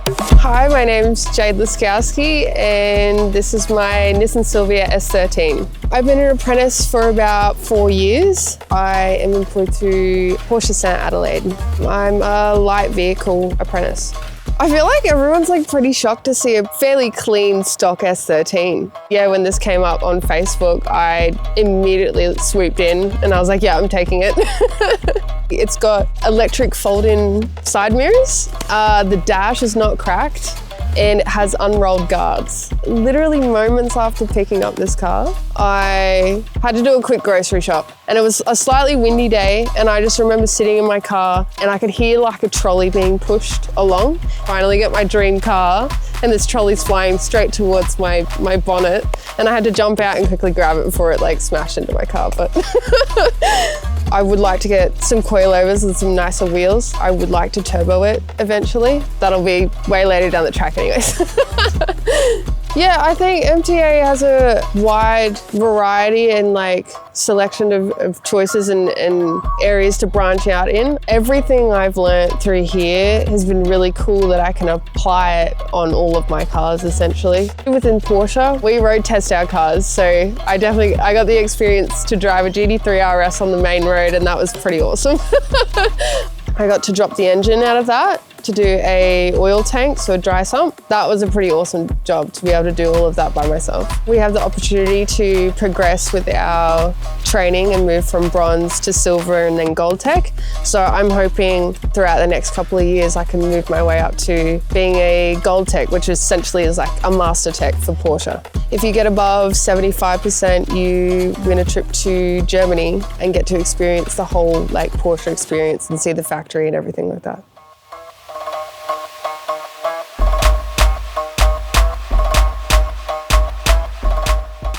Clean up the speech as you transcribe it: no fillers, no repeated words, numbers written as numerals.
Hi, my name's Jayde S13 and this is my Nissan Silvia S13. I've been an apprentice for about 4 years. I am employed through Porsche St Adelaide. I'm a light vehicle apprentice. I feel like everyone's pretty shocked to see a fairly clean stock S13. Yeah, when this came up on Facebook, I immediately swooped in and I was like, yeah, I'm taking it. It's got electric fold-in side mirrors. The dash is not cracked and it has unrolled guards. Literally moments after picking up this car, I had to do a quick grocery shop and it was a slightly windy day and I just remember sitting in my car and I could hear like a trolley being pushed along. Finally get my dream car and this trolley's flying straight towards my bonnet and I had to jump out and quickly grab it before it smashed into my car. But I would like to get some coilovers and some nicer wheels. I would like to turbo it eventually. That'll be way later down the track anyways. Yeah, I think MTA has a wide variety and selection of choices and areas to branch out in. Everything I've learnt through here has been really cool that I can apply it on all of my cars essentially. Within Porsche, we road test our cars, so I got the experience to drive a GT3 RS on the main road and that was pretty awesome. I got to drop the engine out of that to do a oil tank, so a dry sump. That was a pretty awesome job to be able to do all of that by myself. We have the opportunity to progress with our training and move from bronze to silver and then gold tech. So I'm hoping throughout the next couple of years I can move my way up to being a gold tech, which essentially is like a master tech for Porsche. If you get above 75%, you win a trip to Germany and get to experience the whole Porsche experience and see the factory and everything like that.